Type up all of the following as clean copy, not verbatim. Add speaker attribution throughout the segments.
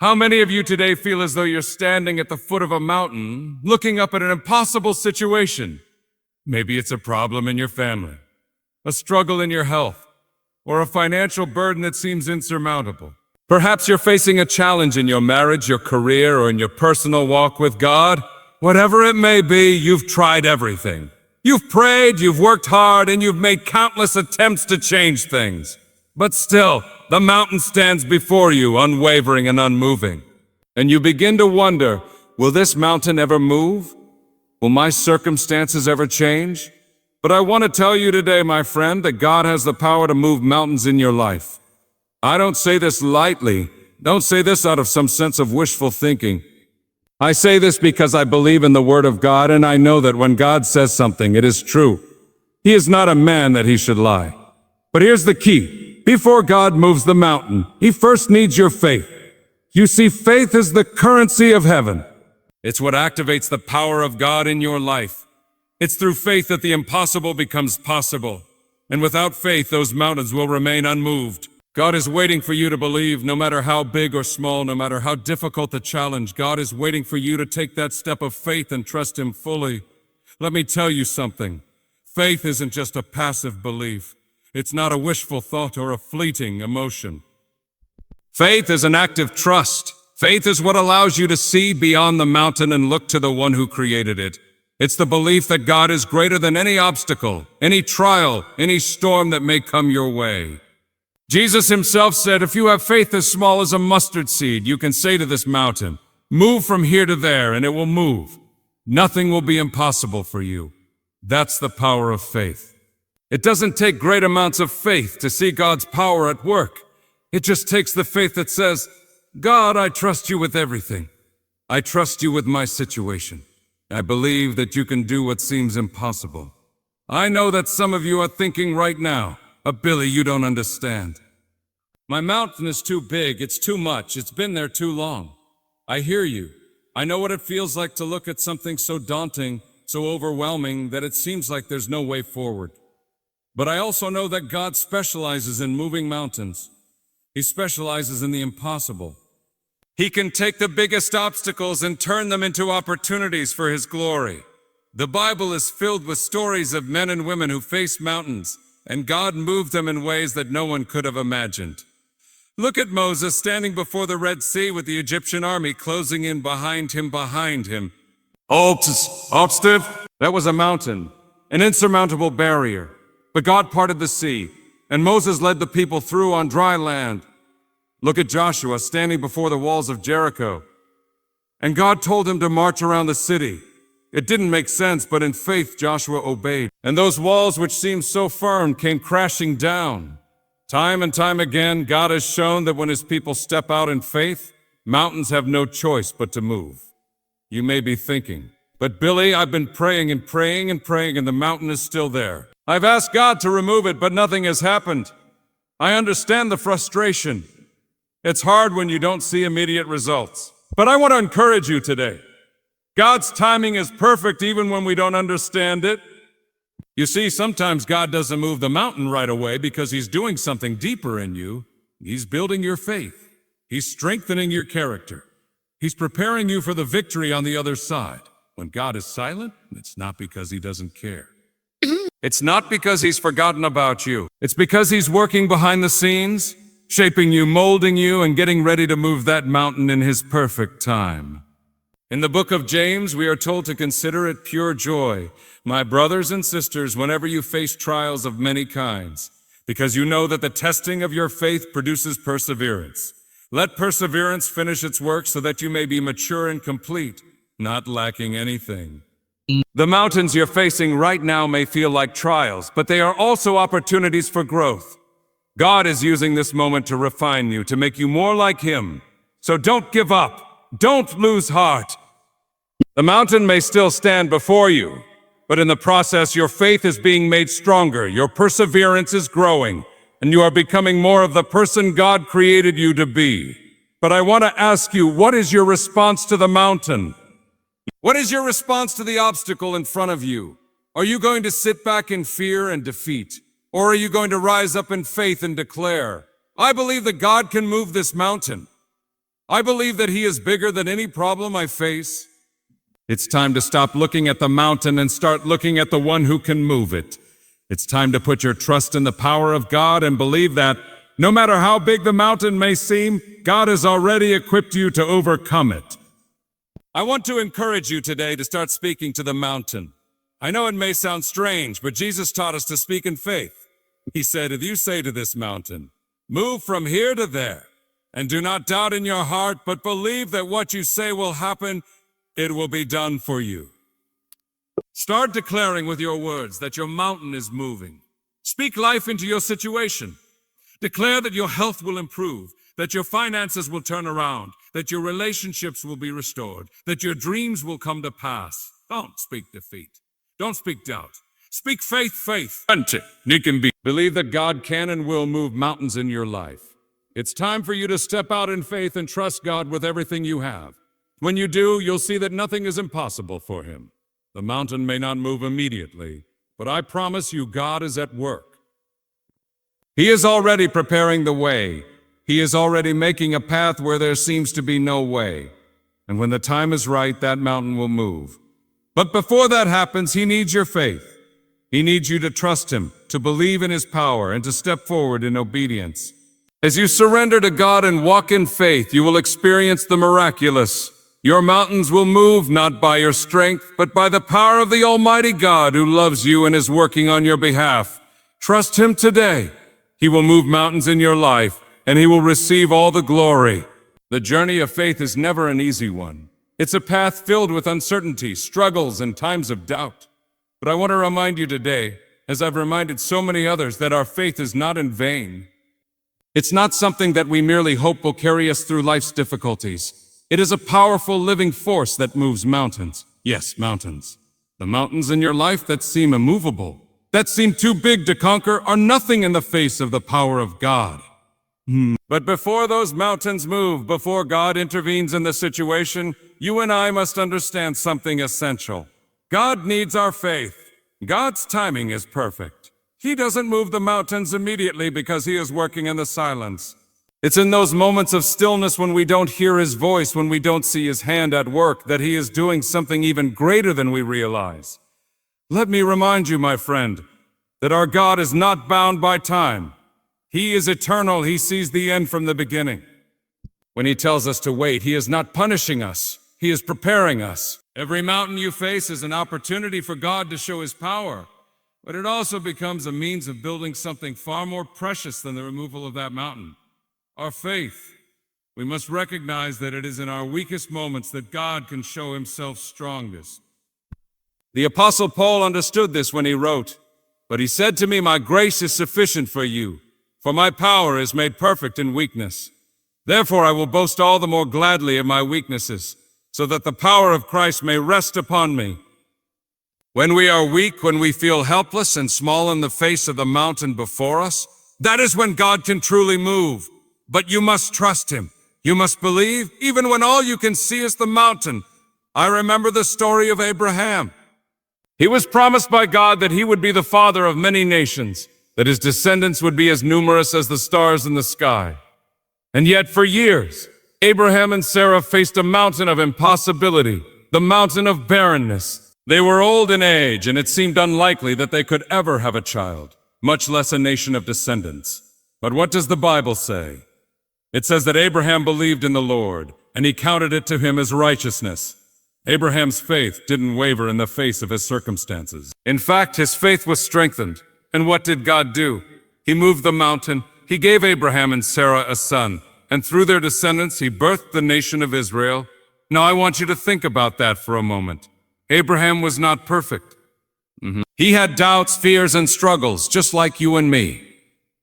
Speaker 1: How many of you today feel as though you're standing at the foot of a mountain, looking up at an impossible situation? Maybe it's a problem in your family, a struggle in your health, or a financial burden that seems insurmountable. Perhaps you're facing a challenge in your marriage, your career, or in your personal walk with God. Whatever it may be, you've tried everything. You've prayed, you've worked hard, and you've made countless attempts to change things. But still, the mountain stands before you, unwavering and unmoving. And you begin to wonder, will this mountain ever move? Will my circumstances ever change? But I want to tell you today, my friend, that God has the power to move mountains in your life. I don't say this lightly. Don't say this out of some sense of wishful thinking. I say this because I believe in the Word of God, and I know that when God says something, it is true. He is not a man that he should lie. But here's the key. Before God moves the mountain, he first needs your faith. You see, faith is the currency of heaven. It's what activates the power of God in your life. It's through faith that the impossible becomes possible. And without faith, those mountains will remain unmoved. God is waiting for you to believe, no matter how big or small, no matter how difficult the challenge. God is waiting for you to take that step of faith and trust him fully. Let me tell you something. Faith isn't just a passive belief. It's not a wishful thought or a fleeting emotion. Faith is an active trust. Faith is what allows you to see beyond the mountain and look to the one who created it. It's the belief that God is greater than any obstacle, any trial, any storm that may come your way. Jesus himself said, if you have faith as small as a mustard seed, you can say to this mountain, move from here to there, and it will move. Nothing will be impossible for you. That's the power of faith. It doesn't take great amounts of faith to see God's power at work. It just takes the faith that says, God, I trust you with everything. I trust you with my situation. I believe that you can do what seems impossible. I know that some of you are thinking right now, Billy, you don't understand. My mountain is too big, it's too much, it's been there too long. I hear you. I know what it feels like to look at something so daunting, so overwhelming, that it seems like there's no way forward. But I also know that God specializes in moving mountains. He specializes in the impossible. He can take the biggest obstacles and turn them into opportunities for his glory. The Bible is filled with stories of men and women who faced mountains, and God moved them in ways that no one could have imagined. Look at Moses standing before the Red Sea with the Egyptian army closing in behind him. That was a mountain, an insurmountable barrier. But God parted the sea, and Moses led the people through on dry land. Look at Joshua standing before the walls of Jericho. And God told him to march around the city. It didn't make sense, but in faith Joshua obeyed. And those walls which seemed so firm came crashing down. Time and time again, God has shown that when his people step out in faith, mountains have no choice but to move. You may be thinking, but Billy, I've been praying and praying and praying, and the mountain is still there. I've asked God to remove it, but nothing has happened. I understand the frustration. It's hard when you don't see immediate results. But I want to encourage you today. God's timing is perfect even when we don't understand it. You see, sometimes God doesn't move the mountain right away because he's doing something deeper in you. He's building your faith. He's strengthening your character. He's preparing you for the victory on the other side. When God is silent, it's not because he doesn't care. It's not because he's forgotten about you. It's because he's working behind the scenes, shaping you, molding you, and getting ready to move that mountain in his perfect time. In the book of James, we are told to consider it pure joy, my brothers and sisters, whenever you face trials of many kinds, because you know that the testing of your faith produces perseverance. Let perseverance finish its work so that you may be mature and complete, not lacking anything. The mountains you're facing right now may feel like trials, but they are also opportunities for growth. God is using this moment to refine you, to make you more like him. So don't give up. Don't lose heart. The mountain may still stand before you, but in the process, your faith is being made stronger, your perseverance is growing, and you are becoming more of the person God created you to be. But I want to ask you, what is your response to the mountain? What is your response to the obstacle in front of you? Are you going to sit back in fear and defeat? Or are you going to rise up in faith and declare, I believe that God can move this mountain? I believe that He is bigger than any problem I face. It's time to stop looking at the mountain and start looking at the one who can move it. It's time to put your trust in the power of God and believe that, no matter how big the mountain may seem, God has already equipped you to overcome it. I want to encourage you today to start speaking to the mountain. I know it may sound strange, but Jesus taught us to speak in faith. He said, if you say to this mountain, move from here to there, and do not doubt in your heart, but believe that what you say will happen, it will be done for you. Start declaring with your words that your mountain is moving. Speak life into your situation. Declare that your health will improve, that your finances will turn around, that your relationships will be restored, that your dreams will come to pass. Don't speak defeat. Don't speak doubt. Speak faith, faith. Believe that God can and will move mountains in your life. It's time for you to step out in faith and trust God with everything you have. When you do, you'll see that nothing is impossible for Him. The mountain may not move immediately, but I promise you God is at work. He is already preparing the way. He is already making a path where there seems to be no way. And when the time is right, that mountain will move. But before that happens, He needs your faith. He needs you to trust Him, to believe in His power, and to step forward in obedience. As you surrender to God and walk in faith, you will experience the miraculous. Your mountains will move not by your strength, but by the power of the Almighty God who loves you and is working on your behalf. Trust Him today. He will move mountains in your life, and He will receive all the glory. The journey of faith is never an easy one. It's a path filled with uncertainty, struggles, and times of doubt. But I want to remind you today, as I've reminded so many others, that our faith is not in vain. It's not something that we merely hope will carry us through life's difficulties. It is a powerful living force that moves mountains. Yes, mountains. The mountains in your life that seem immovable, that seem too big to conquer, are nothing in the face of the power of God. But before those mountains move, before God intervenes in the situation, you and I must understand something essential. God needs our faith. God's timing is perfect. He doesn't move the mountains immediately because He is working in the silence. It's in those moments of stillness when we don't hear His voice, when we don't see His hand at work, that He is doing something even greater than we realize. Let me remind you, my friend, that our God is not bound by time. He is eternal. He sees the end from the beginning. When He tells us to wait, He is not punishing us. He is preparing us. Every mountain you face is an opportunity for God to show His power, but it also becomes a means of building something far more precious than the removal of that mountain. Our faith. We must recognize that it is in our weakest moments that God can show Himself strongest. The Apostle Paul understood this when he wrote, "But he said to me, my grace is sufficient for you, for my power is made perfect in weakness. Therefore I will boast all the more gladly of my weaknesses, so that the power of Christ may rest upon me." When we are weak, when we feel helpless and small in the face of the mountain before us, that is when God can truly move. But you must trust Him. You must believe, even when all you can see is the mountain. I remember the story of Abraham. He was promised by God that he would be the father of many nations, that his descendants would be as numerous as the stars in the sky. And yet for years, Abraham and Sarah faced a mountain of impossibility, the mountain of barrenness. They were old in age, and it seemed unlikely that they could ever have a child, much less a nation of descendants. But what does the Bible say? It says that Abraham believed in the Lord, and He counted it to him as righteousness. Abraham's faith didn't waver in the face of his circumstances. In fact, his faith was strengthened. And what did God do? He moved the mountain. He gave Abraham and Sarah a son, and through their descendants, He birthed the nation of Israel. Now I want you to think about that for a moment. Abraham was not perfect. He had doubts, fears, and struggles, just like you and me.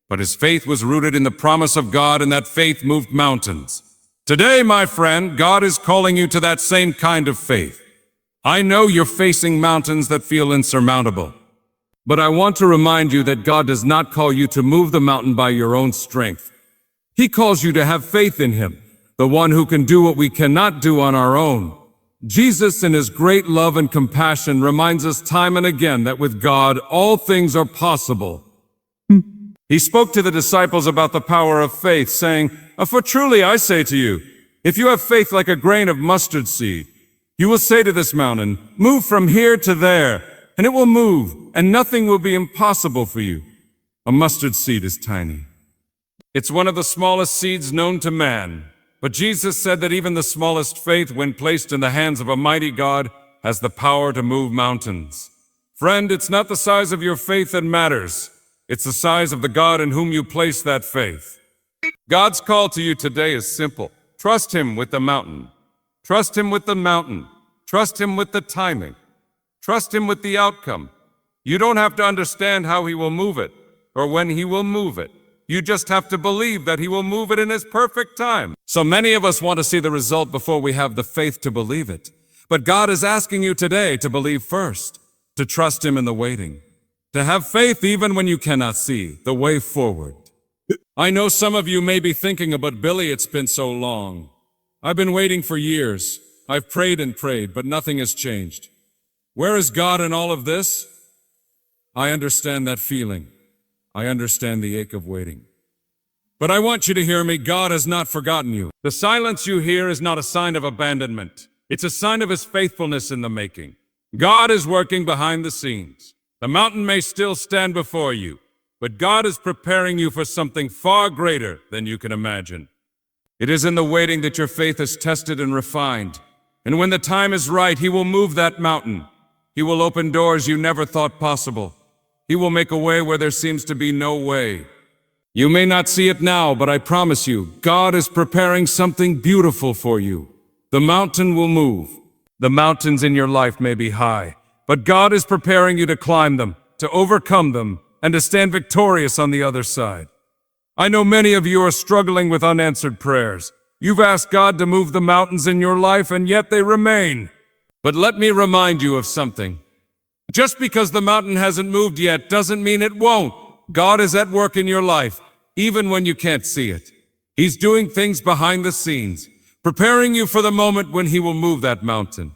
Speaker 1: But his faith was rooted in the promise of God, and that faith moved mountains. Today, my friend, God is calling you to that same kind of faith. I know you're facing mountains that feel insurmountable. But I want to remind you that God does not call you to move the mountain by your own strength. He calls you to have faith in Him, the one who can do what we cannot do on our own. Jesus, in His great love and compassion, reminds us time and again that with God, all things are possible. He spoke to the disciples about the power of faith, saying, "For truly I say to you, If you have faith like a grain of mustard seed, you will say to this mountain, "Move from here to there," and it will move, and nothing will be impossible for you. A mustard seed is tiny. It's one of the smallest seeds known to man, but Jesus said that even the smallest faith, when placed in the hands of a mighty God, has the power to move mountains. Friend, it's not the size of your faith that matters. It's the size of the God in whom you place that faith. God's call to you today is simple. Trust Him with the mountain. Trust Him with the mountain. Trust Him with the timing. Trust Him with the outcome. You don't have to understand how He will move it or when He will move it. You just have to believe that He will move it in His perfect time. So many of us want to see the result before we have the faith to believe it. But God is asking you today to believe first, to trust Him in the waiting, to have faith even when you cannot see the way forward. I know some of you may be thinking, but Billy, it's been so long. I've been waiting for years. I've prayed and prayed, but nothing has changed. Where is God in all of this? I understand that feeling. I understand the ache of waiting. But I want you to hear me. God has not forgotten you. The silence you hear is not a sign of abandonment. It's a sign of His faithfulness in the making. God is working behind the scenes. The mountain may still stand before you, but God is preparing you for something far greater than you can imagine. It is in the waiting that your faith is tested and refined. And when the time is right, He will move that mountain. He will open doors you never thought possible. He will make a way where there seems to be no way. You may not see it now, but I promise you, God is preparing something beautiful for you. The mountain will move. The mountains in your life may be high, but God is preparing you to climb them, to overcome them, and to stand victorious on the other side. I know many of you are struggling with unanswered prayers. You've asked God to move the mountains in your life, and yet they remain. But let me remind you of something. Just because the mountain hasn't moved yet doesn't mean it won't. God is at work in your life, even when you can't see it. He's doing things behind the scenes, preparing you for the moment when He will move that mountain.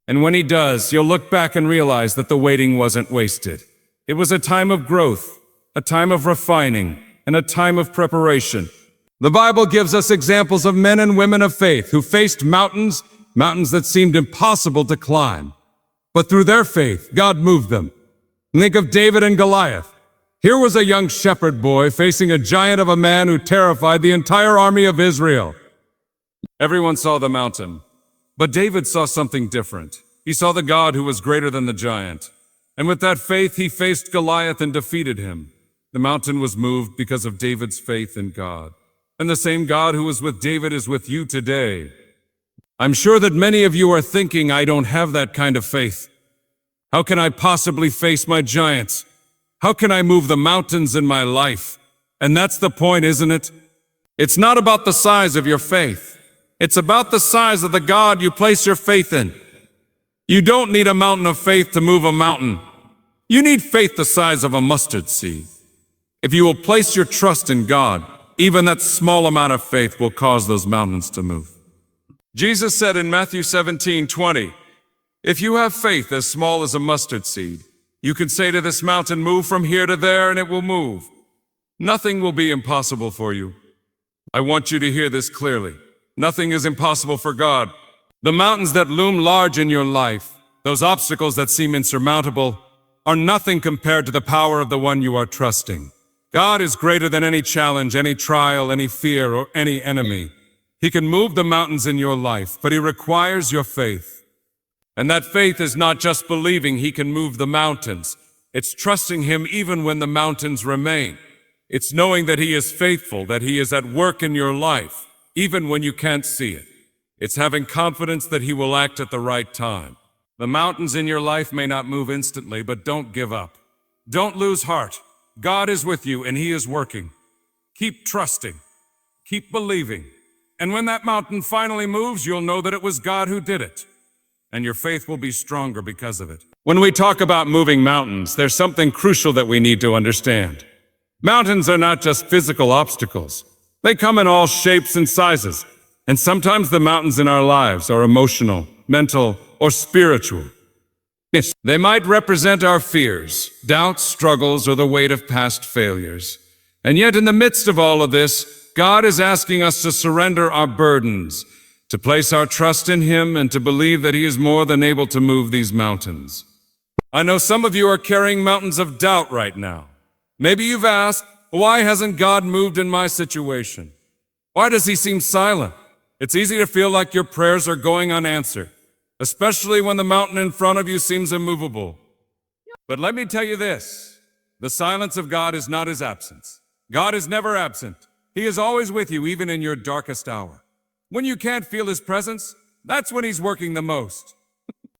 Speaker 1: And when He does, you'll look back and realize that the waiting wasn't wasted. It was a time of growth, a time of refining, and a time of preparation. The Bible gives us examples of men and women of faith who faced mountains that seemed impossible to climb. But through their faith, God moved them. Think of David and Goliath. Here was a young shepherd boy facing a giant of a man who terrified the entire army of Israel. Everyone saw the mountain, but David saw something different. He saw the God who was greater than the giant. And with that faith, he faced Goliath and defeated him. The mountain was moved because of David's faith in God. And the same God who was with David is with you today. I'm sure that many of you are thinking, I don't have that kind of faith. How can I possibly face my giants? How can I move the mountains in my life? And that's the point, isn't it? It's not about the size of your faith. It's about the size of the God you place your faith in. You don't need a mountain of faith to move a mountain. You need faith the size of a mustard seed. If you will place your trust in God, even that small amount of faith will cause those mountains to move. Jesus said in Matthew 17:20, if you have faith as small as a mustard seed, you can say to this mountain, move from here to there, and it will move. Nothing will be impossible for you. I want you to hear this clearly. Nothing is impossible for God. The mountains that loom large in your life, those obstacles that seem insurmountable, are nothing compared to the power of the one you are trusting. God is greater than any challenge, any trial, any fear, or any enemy. He can move the mountains in your life, but He requires your faith. And that faith is not just believing He can move the mountains. It's trusting Him even when the mountains remain. It's knowing that He is faithful, that He is at work in your life, even when you can't see it. It's having confidence that He will act at the right time. The mountains in your life may not move instantly, but don't give up. Don't lose heart. God is with you and He is working. Keep trusting. Keep believing. And when that mountain finally moves, you'll know that it was God who did it. And your faith will be stronger because of it. When we talk about moving mountains, there's something crucial that we need to understand. Mountains are not just physical obstacles. They come in all shapes and sizes. And sometimes the mountains in our lives are emotional, mental, or spiritual. They might represent our fears, doubts, struggles, or the weight of past failures. And yet in the midst of all of this, God is asking us to surrender our burdens, to place our trust in Him, and to believe that He is more than able to move these mountains. I know some of you are carrying mountains of doubt right now. Maybe you've asked, why hasn't God moved in my situation? Why does He seem silent? It's easy to feel like your prayers are going unanswered, especially when the mountain in front of you seems immovable. But let me tell you this, the silence of God is not His absence. God is never absent. He is always with you, even in your darkest hour. When you can't feel His presence, that's when He's working the most.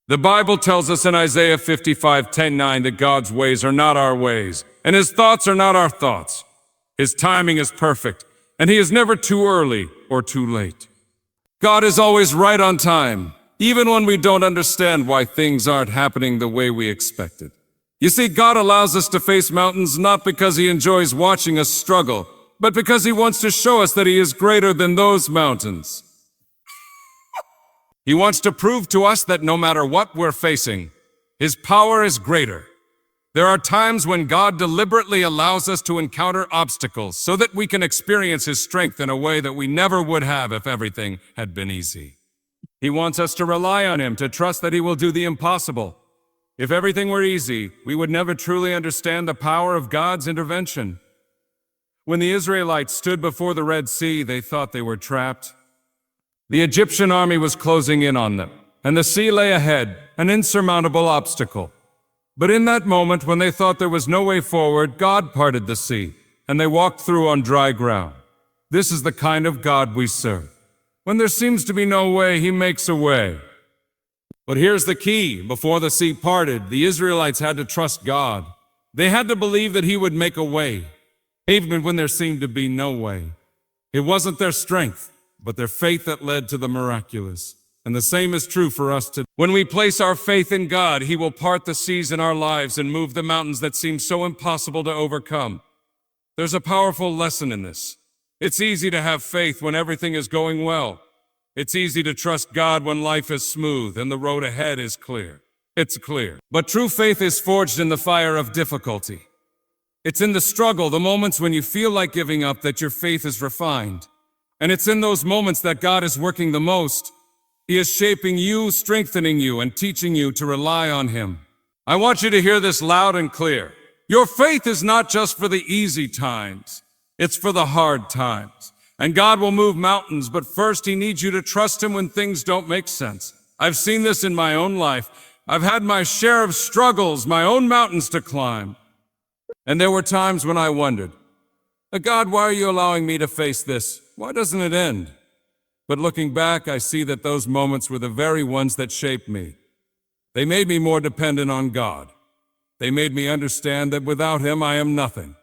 Speaker 1: The Bible tells us in Isaiah 55:10-9 that God's ways are not our ways, and His thoughts are not our thoughts. His timing is perfect, and He is never too early or too late. God is always right on time, even when we don't understand why things aren't happening the way we expected. You see, God allows us to face mountains not because He enjoys watching us struggle, but because He wants to show us that He is greater than those mountains. He wants to prove to us that no matter what we're facing, His power is greater. There are times when God deliberately allows us to encounter obstacles so that we can experience His strength in a way that we never would have if everything had been easy. He wants us to rely on Him, to trust that He will do the impossible. If everything were easy, we would never truly understand the power of God's intervention. When the Israelites stood before the Red Sea, they thought they were trapped. The Egyptian army was closing in on them, and the sea lay ahead, an insurmountable obstacle. But in that moment, when they thought there was no way forward, God parted the sea, and they walked through on dry ground. This is the kind of God we serve. When there seems to be no way, He makes a way. But here's the key. Before the sea parted, the Israelites had to trust God. They had to believe that He would make a way, even when there seemed to be no way. It wasn't their strength, but their faith that led to the miraculous. And the same is true for us today. When we place our faith in God, He will part the seas in our lives and move the mountains that seem so impossible to overcome. There's a powerful lesson in this. It's easy to have faith when everything is going well. It's easy to trust God when life is smooth and the road ahead is clear. It's clear. But true faith is forged in the fire of difficulty. It's in the struggle, the moments when you feel like giving up, that your faith is refined. And it's in those moments that God is working the most. He is shaping you, strengthening you, and teaching you to rely on Him. I want you to hear this loud and clear. Your faith is not just for the easy times. It's for the hard times. And God will move mountains, but first He needs you to trust Him when things don't make sense. I've seen this in my own life. I've had my share of struggles, my own mountains to climb. And there were times when I wondered, God, why are you allowing me to face this? Why doesn't it end? But looking back, I see that those moments were the very ones that shaped me. They made me more dependent on God. They made me understand that without Him, I am nothing.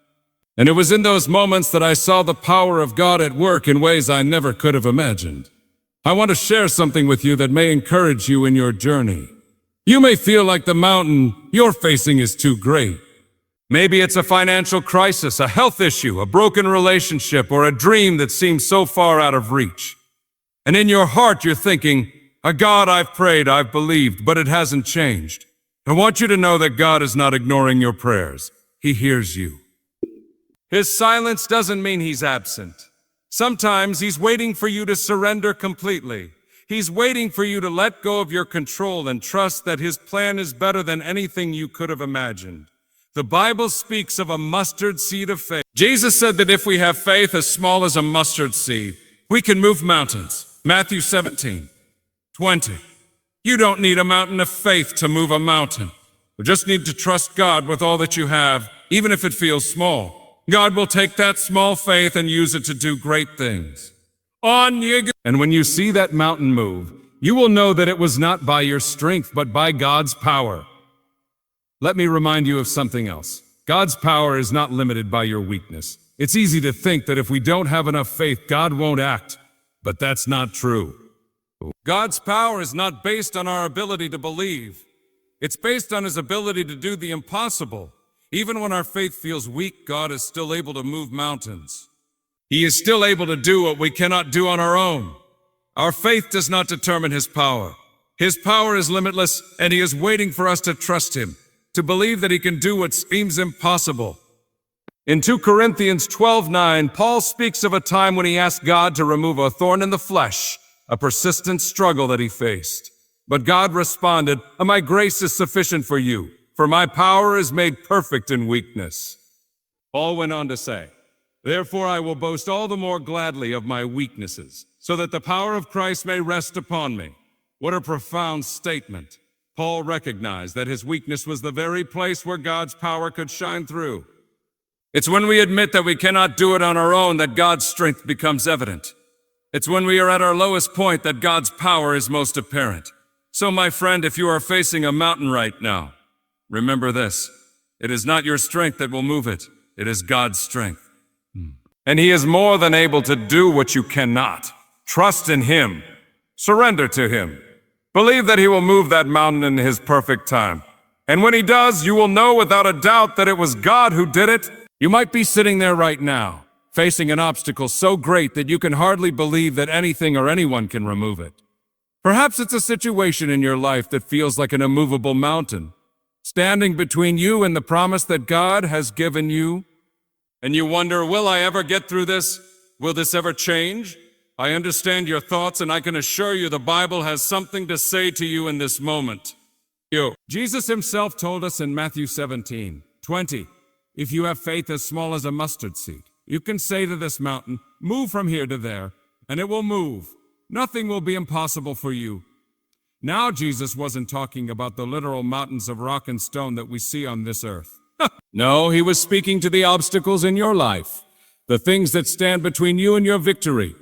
Speaker 1: And it was in those moments that I saw the power of God at work in ways I never could have imagined. I want to share something with you that may encourage you in your journey. You may feel like the mountain you're facing is too great. Maybe it's a financial crisis, a health issue, a broken relationship, or a dream that seems so far out of reach. And in your heart, you're thinking, a God I've prayed, I've believed, but it hasn't changed. I want you to know that God is not ignoring your prayers. He hears you. His silence doesn't mean He's absent. Sometimes He's waiting for you to surrender completely. He's waiting for you to let go of your control and trust that His plan is better than anything you could have imagined. The Bible speaks of a mustard seed of faith. Jesus said that if we have faith as small as a mustard seed, we can move mountains. Matthew 17:20. You don't need a mountain of faith to move a mountain. You just need to trust God with all that you have, even if it feels small. God will take that small faith and use it to do great things. On you go. And when you see that mountain move, you will know that it was not by your strength, but by God's power. Let me remind you of something else. God's power is not limited by your weakness. It's easy to think that if we don't have enough faith, God won't act. But that's not true. God's power is not based on our ability to believe. It's based on His ability to do the impossible. Even when our faith feels weak, God is still able to move mountains. He is still able to do what we cannot do on our own. Our faith does not determine His power. His power is limitless, and He is waiting for us to trust Him, to believe that He can do what seems impossible. In 2 Corinthians 12:9, Paul speaks of a time when he asked God to remove a thorn in the flesh, a persistent struggle that he faced. But God responded, "My grace is sufficient for you, for my power is made perfect in weakness." Paul went on to say, "Therefore I will boast all the more gladly of my weaknesses, so that the power of Christ may rest upon me." What a profound statement. Paul recognized that his weakness was the very place where God's power could shine through. It's when we admit that we cannot do it on our own that God's strength becomes evident. It's when we are at our lowest point that God's power is most apparent. So, my friend, if you are facing a mountain right now, remember this: it is not your strength that will move it, it is God's strength. And He is more than able to do what you cannot. Trust in Him. Surrender to Him. Believe that He will move that mountain in His perfect time. And when He does, you will know without a doubt that it was God who did it. You might be sitting there right now, facing an obstacle so great that you can hardly believe that anything or anyone can remove it. Perhaps it's a situation in your life that feels like an immovable mountain, standing between you and the promise that God has given you. And you wonder, will I ever get through this? Will this ever change? I understand your thoughts, and I can assure you the Bible has something to say to you in this moment. Jesus Himself told us in Matthew 17:20, if you have faith as small as a mustard seed, you can say to this mountain, move from here to there, and it will move. Nothing will be impossible for you. Now, Jesus wasn't talking about the literal mountains of rock and stone that we see on this earth. No, He was speaking to the obstacles in your life, the things that stand between you and your victory,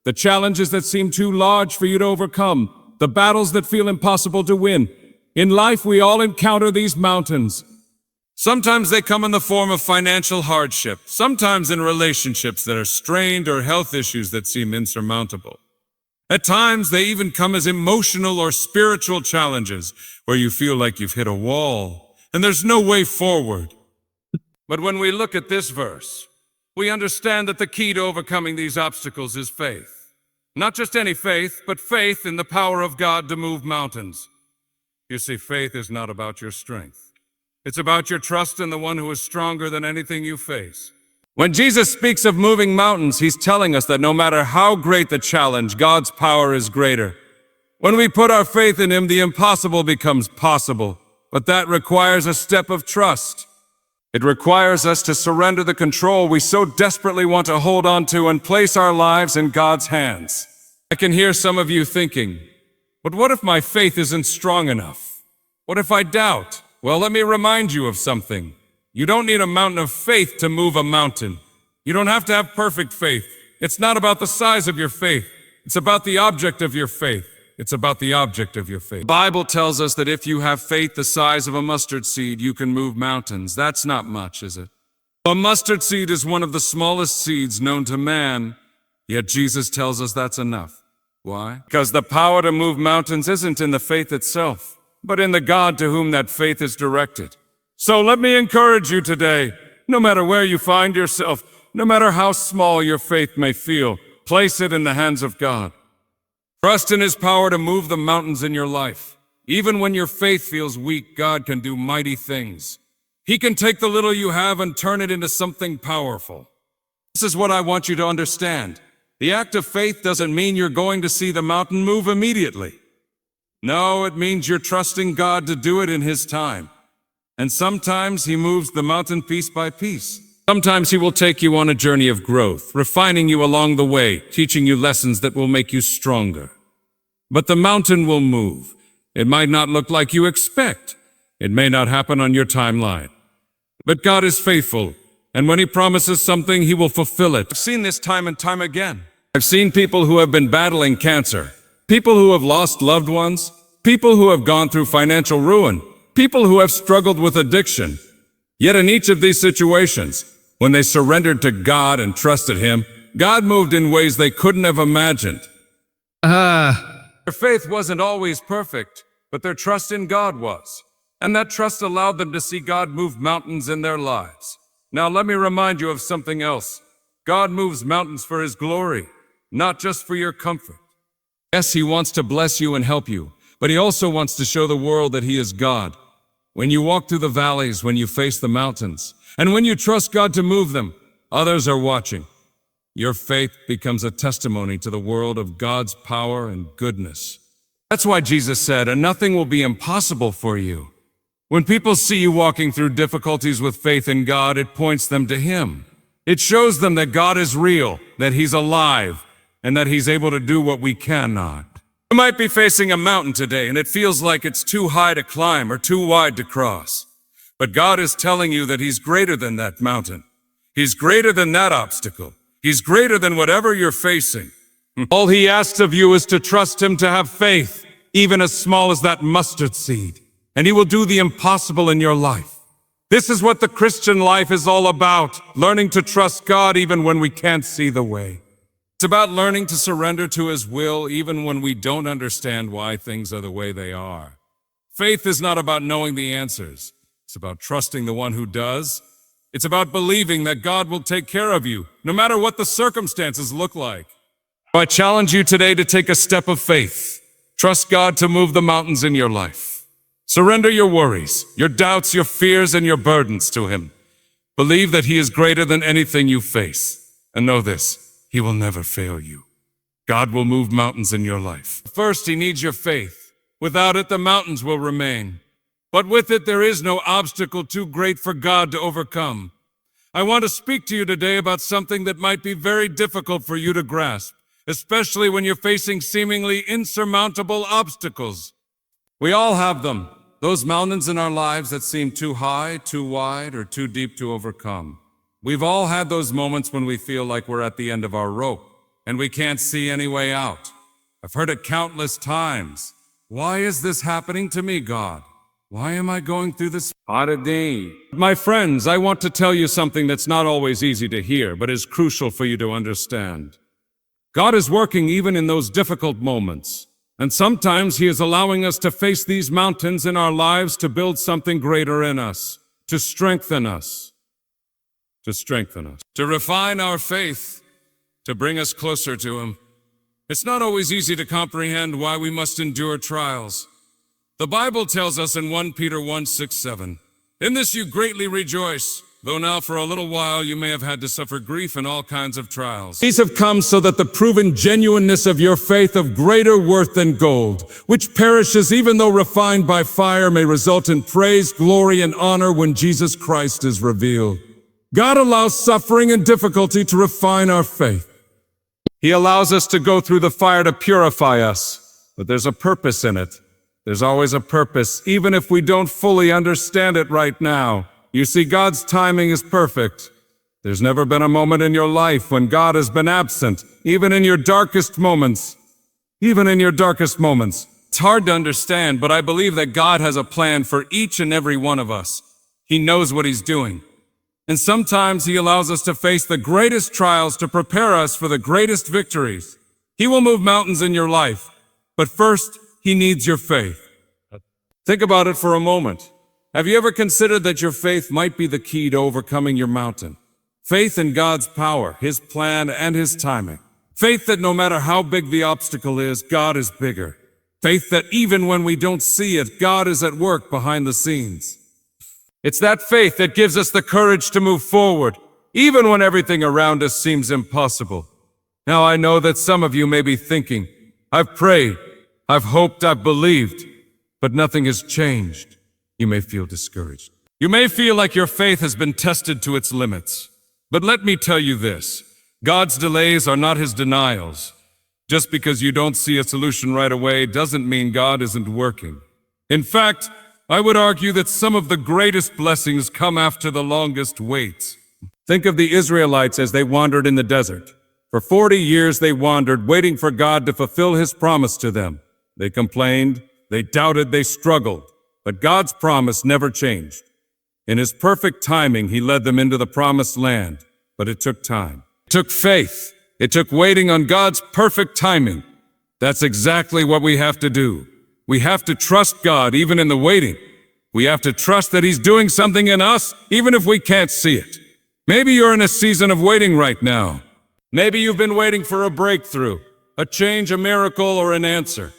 Speaker 1: the challenges that seem too large for you to overcome, the battles that feel impossible to win. In life, we all encounter these mountains. Sometimes they come in the form of financial hardship, sometimes in relationships that are strained or health issues that seem insurmountable. At times, they even come as emotional or spiritual challenges where you feel like you've hit a wall and there's no way forward. But when we look at this verse, we understand that the key to overcoming these obstacles is faith. Not just any faith, but faith in the power of God to move mountains. You see, faith is not about your strength. It's about your trust in the one who is stronger than anything you face. When Jesus speaks of moving mountains, He's telling us that no matter how great the challenge, God's power is greater. When we put our faith in Him, the impossible becomes possible. But that requires a step of trust. It requires us to surrender the control we so desperately want to hold on to and place our lives in God's hands. I can hear some of you thinking, but what if my faith isn't strong enough? What if I doubt? Well, let me remind you of something. You don't need a mountain of faith to move a mountain. You don't have to have perfect faith. It's not about the size of your faith. It's about the object of your faith. It's about the object of your faith. The Bible tells us that if you have faith the size of a mustard seed, you can move mountains. That's not much, is it? A mustard seed is one of the smallest seeds known to man, yet Jesus tells us that's enough. Why? Because the power to move mountains isn't in the faith itself, but in the God to whom that faith is directed. So let me encourage you today, no matter where you find yourself, no matter how small your faith may feel, place it in the hands of God. Trust in His power to move the mountains in your life. Even when your faith feels weak, God can do mighty things. He can take the little you have and turn it into something powerful. This is what I want you to understand. The act of faith doesn't mean you're going to see the mountain move immediately. No, it means you're trusting God to do it in His time. And sometimes He moves the mountain piece by piece. Sometimes He will take you on a journey of growth, refining you along the way, teaching you lessons that will make you stronger. But the mountain will move. It might not look like you expect. It may not happen on your timeline. But God is faithful, and when He promises something, He will fulfill it. I've seen this time and time again. I've seen people who have been battling cancer, people who have lost loved ones, people who have gone through financial ruin, people who have struggled with addiction. Yet in each of these situations, when they surrendered to God and trusted Him, God moved in ways they couldn't have imagined. Their faith wasn't always perfect, but their trust in God was. And that trust allowed them to see God move mountains in their lives. Now let me remind you of something else. God moves mountains for His glory, not just for your comfort. Yes, He wants to bless you and help you, but He also wants to show the world that He is God. When you walk through the valleys, when you face the mountains, and when you trust God to move them, others are watching. Your faith becomes a testimony to the world of God's power and goodness. That's why Jesus said, "And nothing will be impossible for you." When people see you walking through difficulties with faith in God, it points them to Him. It shows them that God is real, that He's alive, and that He's able to do what we cannot. You might be facing a mountain today, and it feels like it's too high to climb or too wide to cross. But God is telling you that He's greater than that mountain. He's greater than that obstacle. He's greater than whatever you're facing. All He asks of you is to trust Him, to have faith, even as small as that mustard seed, and He will do the impossible in your life. This is what the Christian life is all about, learning to trust God even when we can't see the way. It's about learning to surrender to His will even when we don't understand why things are the way they are. Faith is not about knowing the answers. It's about trusting the one who does. It's about believing that God will take care of you, no matter what the circumstances look like. I challenge you today to take a step of faith. Trust God to move the mountains in your life. Surrender your worries, your doubts, your fears, and your burdens to Him. Believe that He is greater than anything you face. And know this, He will never fail you. God will move mountains in your life. First, He needs your faith. Without it, the mountains will remain. But with it, there is no obstacle too great for God to overcome. I want to speak to you today about something that might be very difficult for you to grasp, especially when you're facing seemingly insurmountable obstacles. We all have them, those mountains in our lives that seem too high, too wide, or too deep to overcome. We've all had those moments when we feel like we're at the end of our rope, and we can't see any way out. I've heard it countless times. Why is this happening to me, God? Why am I going through this? My friends, I want to tell you something that's not always easy to hear, but is crucial for you to understand. God is working even in those difficult moments. And sometimes He is allowing us to face these mountains in our lives to build something greater in us, to strengthen us, to refine our faith, to bring us closer to Him. It's not always easy to comprehend why we must endure trials. The Bible tells us in 1 Peter 1:6-7, "In this you greatly rejoice, though now for a little while you may have had to suffer grief in all kinds of trials. These have come so that the proven genuineness of your faith of greater worth than gold, which perishes even though refined by fire, may result in praise, glory, and honor when Jesus Christ is revealed." God allows suffering and difficulty to refine our faith. He allows us to go through the fire to purify us, but there's a purpose in it. There's always a purpose, even if we don't fully understand it right now. You see, God's timing is perfect. There's never been a moment in your life when God has been absent, even in your darkest moments. It's hard to understand, but I believe that God has a plan for each and every one of us. He knows what He's doing. And sometimes He allows us to face the greatest trials to prepare us for the greatest victories. He will move mountains in your life, but first, He needs your faith. Think about it for a moment. Have you ever considered that your faith might be the key to overcoming your mountain? Faith in God's power, His plan, and His timing. Faith that no matter how big the obstacle is, God is bigger. Faith that even when we don't see it, God is at work behind the scenes. It's that faith that gives us the courage to move forward, even when everything around us seems impossible. Now I know that some of you may be thinking, "I've prayed, I've hoped, I've believed, but nothing has changed." You may feel discouraged. You may feel like your faith has been tested to its limits. But let me tell you this, God's delays are not His denials. Just because you don't see a solution right away doesn't mean God isn't working. In fact, I would argue that some of the greatest blessings come after the longest waits. Think of the Israelites as they wandered in the desert. For 40 years they wandered, waiting for God to fulfill His promise to them. They complained, they doubted, they struggled. But God's promise never changed. In His perfect timing, He led them into the promised land. But it took time. It took faith. It took waiting on God's perfect timing. That's exactly what we have to do. We have to trust God even in the waiting. We have to trust that He's doing something in us, even if we can't see it. Maybe you're in a season of waiting right now. Maybe you've been waiting for a breakthrough, a change, a miracle, or an answer,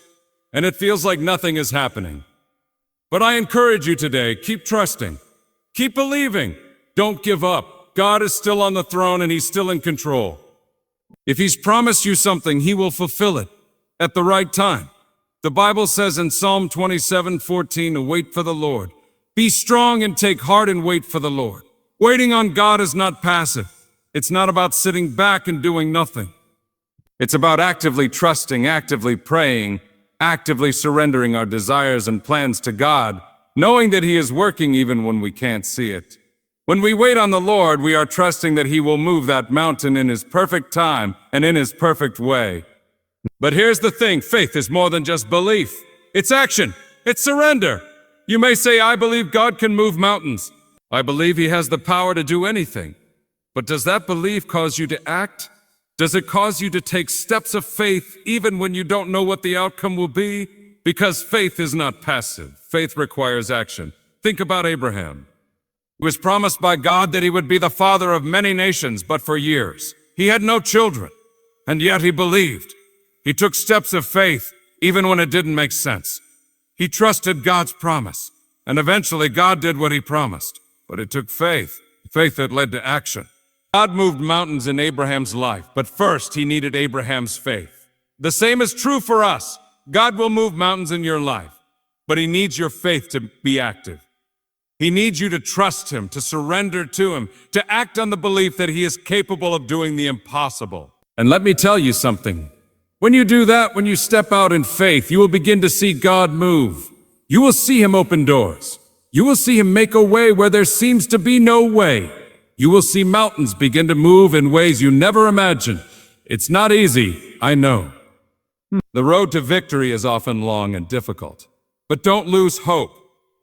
Speaker 1: and it feels like nothing is happening. But I encourage you today, keep trusting. Keep believing. Don't give up. God is still on the throne and He's still in control. If He's promised you something, He will fulfill it at the right time. The Bible says in Psalm 27:14 to wait for the Lord. Be strong and take heart and wait for the Lord. Waiting on God is not passive. It's not about sitting back and doing nothing. It's about actively trusting, actively praying, actively surrendering our desires and plans to God, knowing that He is working even when we can't see it. When we wait on the Lord, we are trusting that He will move that mountain in His perfect time and in His perfect way. But here's the thing, faith is more than just belief. It's action. It's surrender. You may say, I believe God can move mountains. I believe He has the power to do anything. But does that belief cause you to act? Does it cause you to take steps of faith even when you don't know what the outcome will be? Because faith is not passive. Faith requires action. Think about Abraham. He was promised by God that he would be the father of many nations, but for years he had no children. And yet he believed. He took steps of faith even when it didn't make sense. He trusted God's promise. And eventually God did what He promised. But it took faith. Faith that led to action. God moved mountains in Abraham's life, but first He needed Abraham's faith. The same is true for us. God will move mountains in your life, but He needs your faith to be active. He needs you to trust Him, to surrender to Him, to act on the belief that He is capable of doing the impossible. And let me tell you something. When you do that, when you step out in faith, you will begin to see God move. You will see Him open doors. You will see Him make a way where there seems to be no way. You will see mountains begin to move in ways you never imagined. It's not easy, I know. The road to victory is often long and difficult. But don't lose hope.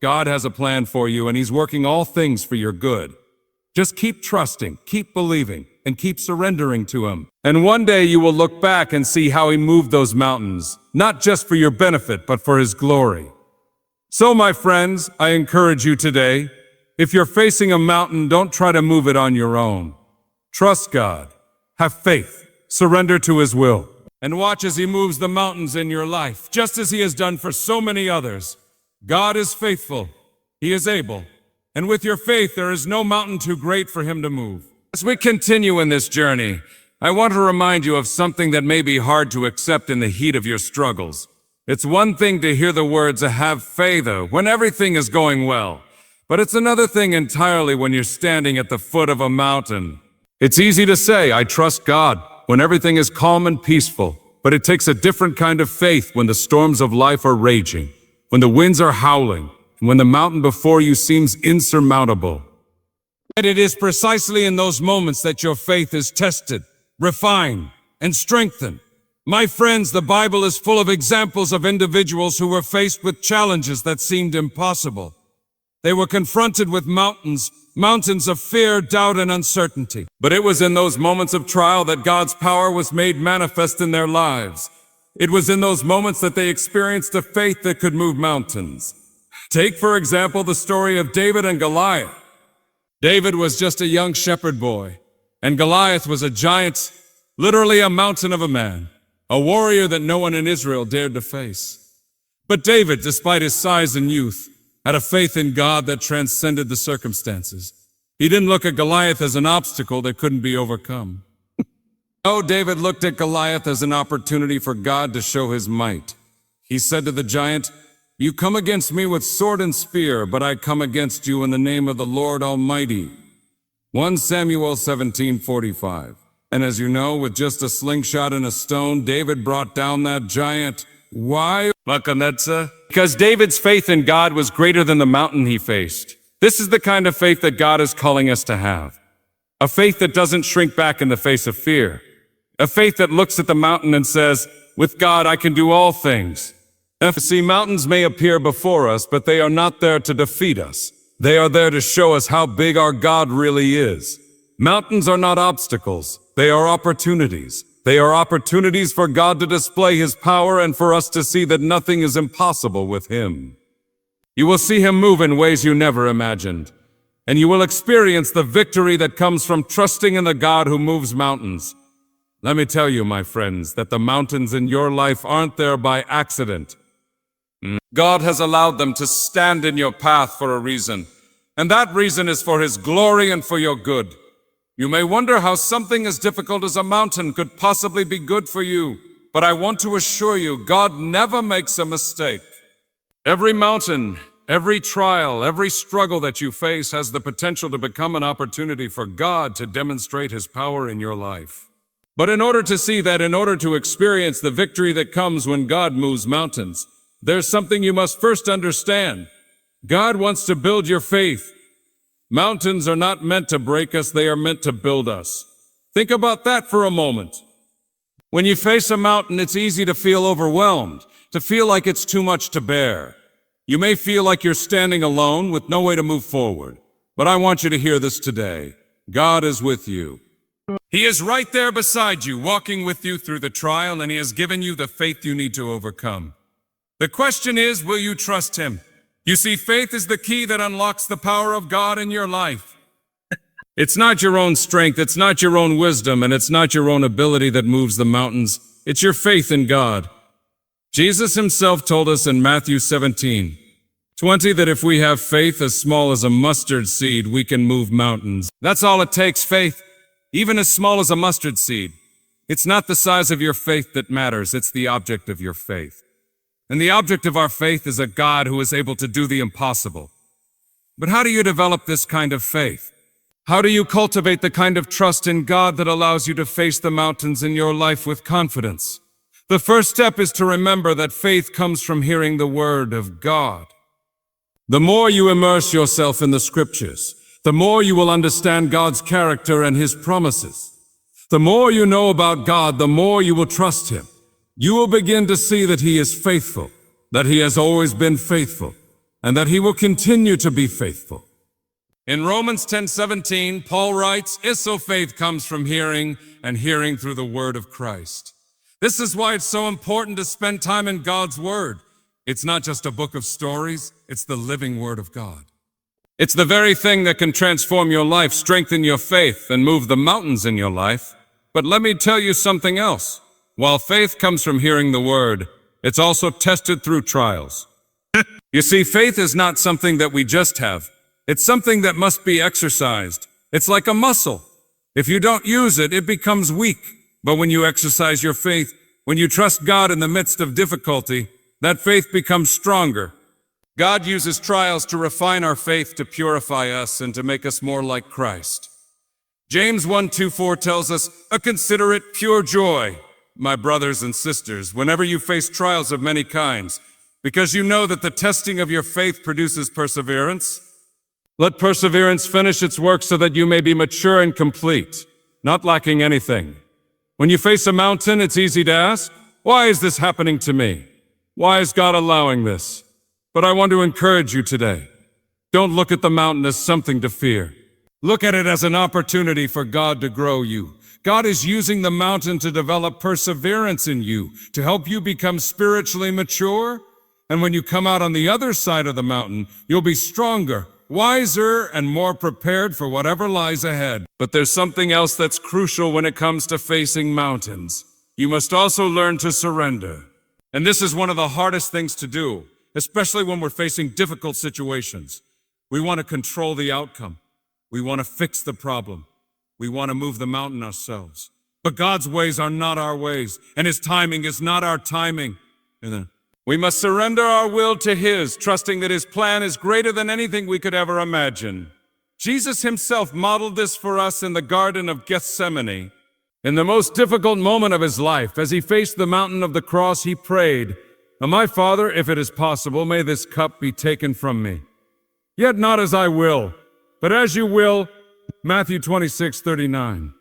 Speaker 1: God has a plan for you, and He's working all things for your good. Just keep trusting, keep believing, and keep surrendering to Him. And one day you will look back and see how He moved those mountains, not just for your benefit, but for His glory. So, my friends, I encourage you today, if you're facing a mountain, don't try to move it on your own. Trust God. Have faith. Surrender to His will. And watch as He moves the mountains in your life, just as He has done for so many others. God is faithful. He is able. And with your faith, there is no mountain too great for Him to move. As we continue in this journey, I want to remind you of something that may be hard to accept in the heat of your struggles. It's one thing to hear the words, have faith, when everything is going well. But it's another thing entirely when you're standing at the foot of a mountain. It's easy to say, I trust God, when everything is calm and peaceful. But it takes a different kind of faith when the storms of life are raging, when the winds are howling, and when the mountain before you seems insurmountable. And it is precisely in those moments that your faith is tested, refined, and strengthened. My friends, the Bible is full of examples of individuals who were faced with challenges that seemed impossible. They were confronted with mountains of fear, doubt, and uncertainty. But it was in those moments of trial that God's power was made manifest in their lives. It was in those moments that they experienced a faith that could move mountains. Take, for example, the story of David and Goliath. David was just a young shepherd boy, and Goliath was a giant, literally a mountain of a man, a warrior that no one in Israel dared to face. But David, despite his size and youth, had a faith in God that transcended the circumstances. He didn't look at Goliath as an obstacle that couldn't be overcome. No, David looked at Goliath as an opportunity for God to show His might. He said to the giant, You come against me with sword and spear, but I come against you in the name of the Lord Almighty. 1 Samuel 17:45. And as you know, with just a slingshot and a stone, David brought down that giant. Why? Because David's faith in God was greater than the mountain he faced. This is the kind of faith that God is calling us to have. A faith that doesn't shrink back in the face of fear. A faith that looks at the mountain and says, with God I can do all things. See, mountains may appear before us, but they are not there to defeat us. They are there to show us how big our God really is. Mountains are not obstacles. They are opportunities. They are opportunities for God to display His power and for us to see that nothing is impossible with Him. You will see Him move in ways you never imagined, and you will experience the victory that comes from trusting in the God who moves mountains. Let me tell you, my friends, that the mountains in your life aren't there by accident. God has allowed them to stand in your path for a reason, and that reason is for His glory and for your good. You may wonder how something as difficult as a mountain could possibly be good for you, but I want to assure you, God never makes a mistake. Every mountain, every trial, every struggle that you face has the potential to become an opportunity for God to demonstrate His power in your life. But in order to see that, in order to experience the victory that comes when God moves mountains, there's something you must first understand. God wants to build your faith. Mountains are not meant to break us, they are meant to build us. Think about that for a moment. When you face a mountain, it's easy to feel overwhelmed, to feel like it's too much to bear. You may feel like you're standing alone with no way to move forward. But I want you to hear this today. God is with you. He is right there beside you, walking with you through the trial, and He has given you the faith you need to overcome. The question is, will you trust Him? You see, faith is the key that unlocks the power of God in your life. It's not your own strength, it's not your own wisdom, and it's not your own ability that moves the mountains. It's your faith in God. Jesus Himself told us in Matthew 17:20 that if we have faith as small as a mustard seed, we can move mountains. That's all it takes, faith, even as small as a mustard seed. It's not the size of your faith that matters, it's the object of your faith. And the object of our faith is a God who is able to do the impossible. But how do you develop this kind of faith? How do you cultivate the kind of trust in God that allows you to face the mountains in your life with confidence? The first step is to remember that faith comes from hearing the Word of God. The more you immerse yourself in the Scriptures, the more you will understand God's character and His promises. The more you know about God, the more you will trust Him. You will begin to see that He is faithful, that He has always been faithful, and that He will continue to be faithful. In Romans 10:17, Paul writes, "So faith comes from hearing, and hearing through the word of Christ." This is why it's so important to spend time in God's Word. It's not just a book of stories, it's the living Word of God. It's the very thing that can transform your life, strengthen your faith, and move the mountains in your life. But let me tell you something else. While faith comes from hearing the Word, it's also tested through trials. You see, faith is not something that we just have. It's something that must be exercised. It's like a muscle. If you don't use it, it becomes weak. But when you exercise your faith, when you trust God in the midst of difficulty, that faith becomes stronger. God uses trials to refine our faith, to purify us, and to make us more like Christ. James 1:2-4 tells us, "Consider it pure joy, my brothers and sisters, whenever you face trials of many kinds, because you know that the testing of your faith produces perseverance. Let perseverance finish its work so that you may be mature and complete, not lacking anything." When you face a mountain, it's easy to ask, why is this happening to me? Why is God allowing this? But I want to encourage you today. Don't look at the mountain as something to fear. Look at it as an opportunity for God to grow you. God is using the mountain to develop perseverance in you, to help you become spiritually mature. And when you come out on the other side of the mountain, you'll be stronger, wiser, and more prepared for whatever lies ahead. But there's something else that's crucial when it comes to facing mountains. You must also learn to surrender. And this is one of the hardest things to do, especially when we're facing difficult situations. We want to control the outcome. We want to fix the problem. We want to move the mountain ourselves. But God's ways are not our ways, and His timing is not our timing. We must surrender our will to His, trusting that His plan is greater than anything we could ever imagine. Jesus Himself modeled this for us in the Garden of Gethsemane. In the most difficult moment of His life, as He faced the mountain of the cross, He prayed, "My Father, if it is possible, may this cup be taken from me. Yet not as I will, but as you will." Matthew 26:39.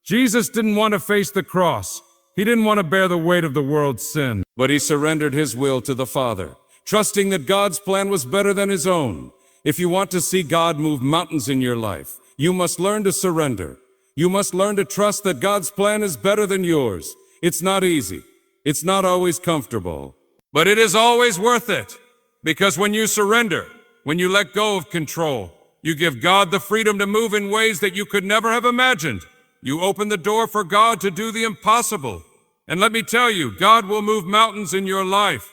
Speaker 1: Jesus didn't want to face the cross. He didn't want to bear the weight of the world's sin, but He surrendered His will to the Father, trusting that God's plan was better than His own. If you want to see God move mountains in your life, you must learn to surrender. You must learn to trust that God's plan is better than yours. It's not easy. It's not always comfortable, but it is always worth it. Because when you surrender, when you let go of control, you give God the freedom to move in ways that you could never have imagined. You open the door for God to do the impossible. And let me tell you, God will move mountains in your life.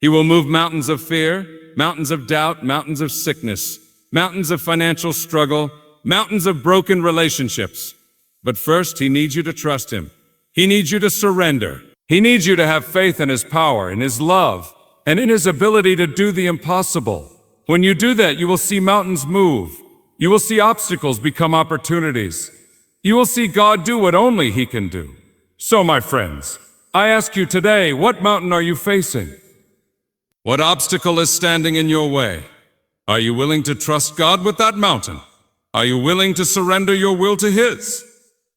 Speaker 1: He will move mountains of fear, mountains of doubt, mountains of sickness, mountains of financial struggle, mountains of broken relationships. But first, He needs you to trust Him. He needs you to surrender. He needs you to have faith in His power, in His love, and in His ability to do the impossible. When you do that, you will see mountains move. You will see obstacles become opportunities. You will see God do what only He can do. So, my friends, I ask you today, what mountain are you facing? What obstacle is standing in your way? Are you willing to trust God with that mountain? Are you willing to surrender your will to His?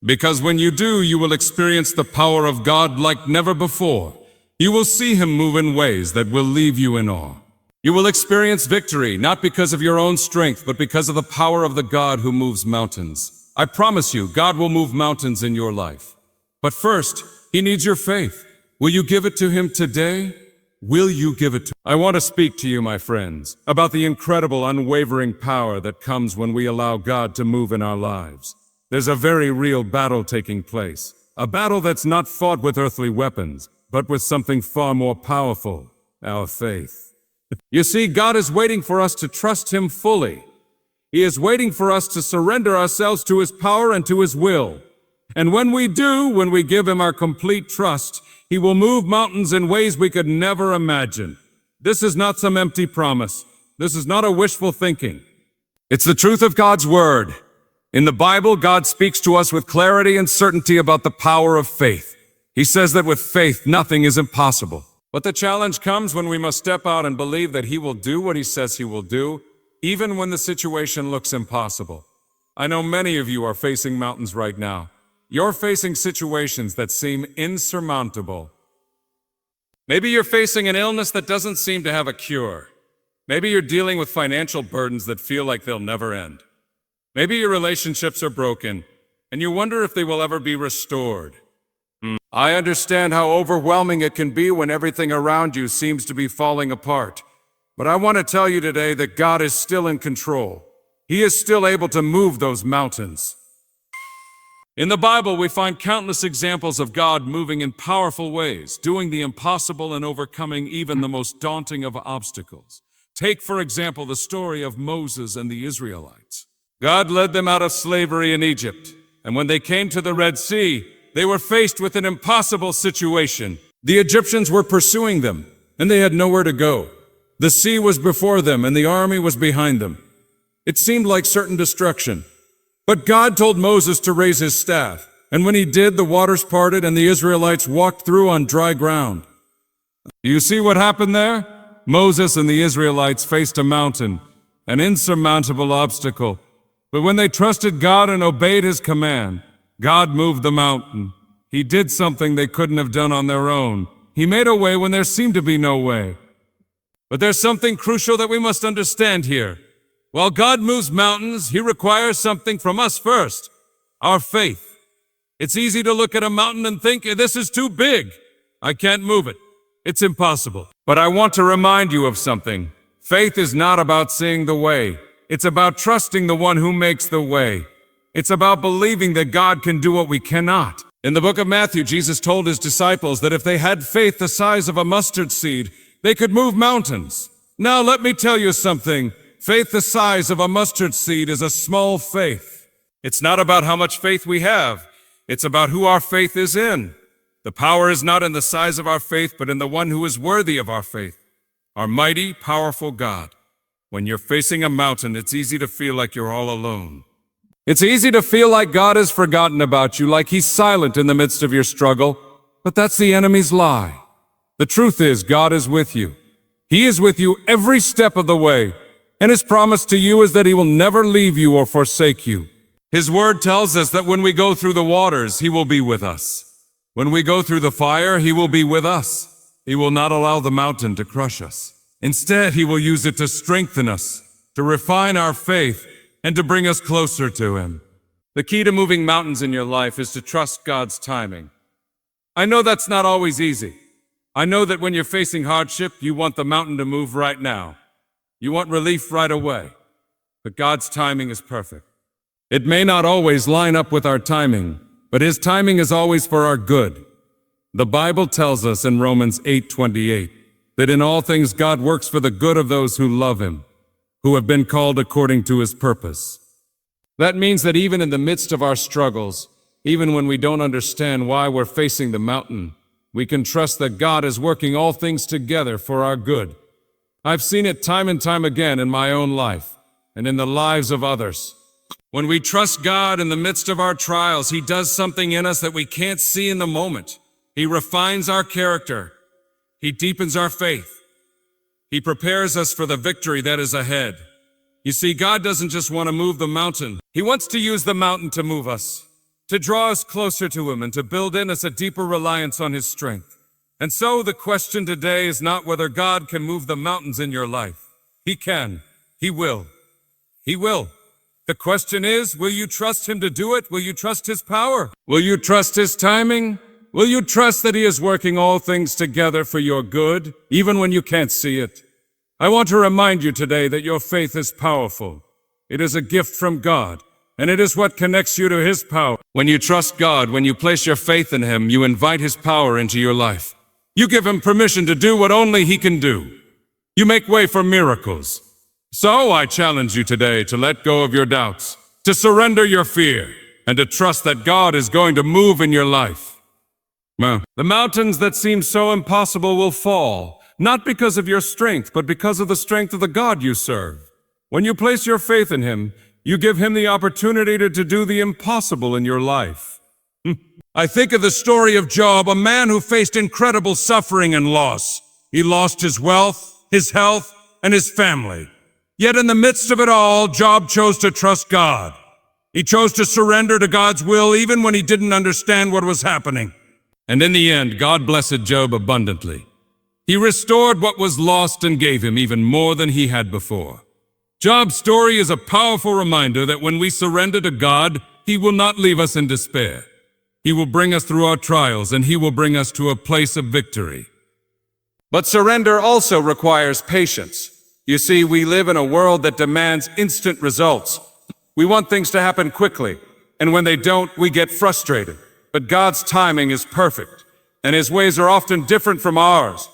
Speaker 1: Because when you do, you will experience the power of God like never before. You will see Him move in ways that will leave you in awe. You will experience victory, not because of your own strength, but because of the power of the God who moves mountains. I promise you, God will move mountains in your life. But first, He needs your faith. Will you give it to Him today? Will you give it to Him? I want to speak to you, my friends, about the incredible, unwavering power that comes when we allow God to move in our lives. There's a very real battle taking place, a battle that's not fought with earthly weapons, but with something far more powerful, our faith. You see, God is waiting for us to trust Him fully. He is waiting for us to surrender ourselves to His power and to His will. And when we do, when we give Him our complete trust, He will move mountains in ways we could never imagine. This is not some empty promise. This is not a wishful thinking. It's the truth of God's Word. In the Bible, God speaks to us with clarity and certainty about the power of faith. He says that with faith, nothing is impossible. But the challenge comes when we must step out and believe that He will do what He says He will do, even when the situation looks impossible. I know many of you are facing mountains right now. You're facing situations that seem insurmountable. Maybe you're facing an illness that doesn't seem to have a cure. Maybe you're dealing with financial burdens that feel like they'll never end. Maybe your relationships are broken, and you wonder if they will ever be restored. I understand how overwhelming it can be when everything around you seems to be falling apart. But I want to tell you today that God is still in control. He is still able to move those mountains. In the Bible, we find countless examples of God moving in powerful ways, doing the impossible and overcoming even the most daunting of obstacles. Take, for example, the story of Moses and the Israelites. God led them out of slavery in Egypt, and when they came to the Red Sea, they were faced with an impossible situation. The Egyptians were pursuing them, and they had nowhere to go. The sea was before them, and the army was behind them. It seemed like certain destruction. But God told Moses to raise his staff, and when he did, the waters parted, and the Israelites walked through on dry ground. Do you see what happened there? Moses and the Israelites faced a mountain, an insurmountable obstacle. But when they trusted God and obeyed His command, God moved the mountain. He did something they couldn't have done on their own. He made a way when there seemed to be no way. But there's something crucial that we must understand here. While God moves mountains, He requires something from us first, our faith. It's easy to look at a mountain and think, this is too big. I can't move it. It's impossible. But I want to remind you of something. Faith is not about seeing the way. It's about trusting the one who makes the way. It's about believing that God can do what we cannot. In the book of Matthew, Jesus told His disciples that if they had faith the size of a mustard seed, they could move mountains. Now let me tell you something. Faith the size of a mustard seed is a small faith. It's not about how much faith we have. It's about who our faith is in. The power is not in the size of our faith, but in the one who is worthy of our faith, our mighty, powerful God. When you're facing a mountain, it's easy to feel like you're all alone. It's easy to feel like God has forgotten about you, like He's silent in the midst of your struggle. But that's the enemy's lie. The truth is, God is with you. He is with you every step of the way. And His promise to you is that He will never leave you or forsake you. His word tells us that when we go through the waters, He will be with us. When we go through the fire, He will be with us. He will not allow the mountain to crush us. Instead, He will use it to strengthen us, to refine our faith, and to bring us closer to Him. The key to moving mountains in your life is to trust God's timing. I know that's not always easy. I know that when you're facing hardship, you want the mountain to move right now. You want relief right away. But God's timing is perfect. It may not always line up with our timing, but His timing is always for our good. The Bible tells us in Romans 8:28, that in all things God works for the good of those who love Him, who have been called according to His purpose. That means that even in the midst of our struggles, even when we don't understand why we're facing the mountain, we can trust that God is working all things together for our good. I've seen it time and time again in my own life and in the lives of others. When we trust God in the midst of our trials, He does something in us that we can't see in the moment. He refines our character. He deepens our faith. He prepares us for the victory that is ahead. You see, God doesn't just want to move the mountain. He wants to use the mountain to move us, to draw us closer to Him and to build in us a deeper reliance on His strength. And so the question today is not whether God can move the mountains in your life. He can. He will. He will. The question is, will you trust Him to do it? Will you trust His power? Will you trust His timing? Will you trust that He is working all things together for your good, even when you can't see it? I want to remind you today that your faith is powerful. It is a gift from God, and it is what connects you to His power. When you trust God, when you place your faith in Him, you invite His power into your life. You give Him permission to do what only He can do. You make way for miracles. So I challenge you today to let go of your doubts, to surrender your fear, and to trust that God is going to move in your life. The mountains that seem so impossible will fall, not because of your strength, but because of the strength of the God you serve. When you place your faith in Him, you give Him the opportunity to do the impossible in your life. I think of the story of Job, a man who faced incredible suffering and loss. He lost his wealth, his health, and his family. Yet in the midst of it all, Job chose to trust God. He chose to surrender to God's will even when he didn't understand what was happening. And in the end, God blessed Job abundantly. He restored what was lost and gave him even more than he had before. Job's story is a powerful reminder that when we surrender to God, He will not leave us in despair. He will bring us through our trials, and He will bring us to a place of victory. But surrender also requires patience. You see, we live in a world that demands instant results. We want things to happen quickly, and when they don't, we get frustrated. But God's timing is perfect, and His ways are often different from ours.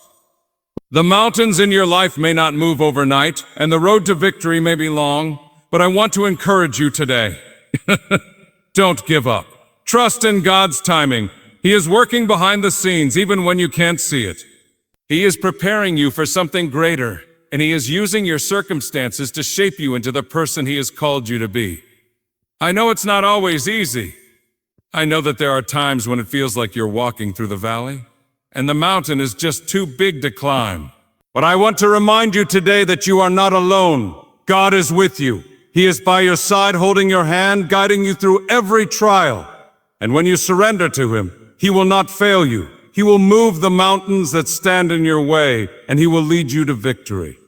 Speaker 1: The mountains in your life may not move overnight, and the road to victory may be long, but I want to encourage you today. Don't give up. Trust in God's timing. He is working behind the scenes even when you can't see it. He is preparing you for something greater, and He is using your circumstances to shape you into the person He has called you to be. I know it's not always easy. I know that there are times when it feels like you're walking through the valley, and the mountain is just too big to climb. But I want to remind you today that you are not alone. God is with you. He is by your side, holding your hand, guiding you through every trial. And when you surrender to Him, He will not fail you. He will move the mountains that stand in your way, and He will lead you to victory.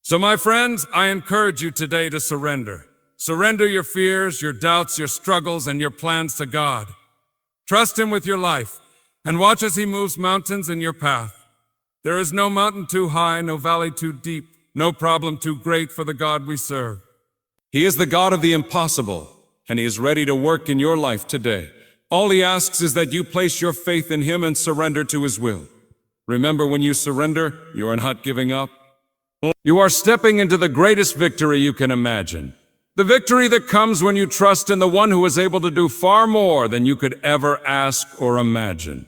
Speaker 1: So my friends, I encourage you today to surrender. Surrender your fears, your doubts, your struggles, and your plans to God. Trust Him with your life, and watch as He moves mountains in your path. There is no mountain too high, no valley too deep, no problem too great for the God we serve. He is the God of the impossible, and He is ready to work in your life today. All He asks is that you place your faith in Him and surrender to His will. Remember, when you surrender, you are not giving up. You are stepping into the greatest victory you can imagine. The victory that comes when you trust in the one who is able to do far more than you could ever ask or imagine.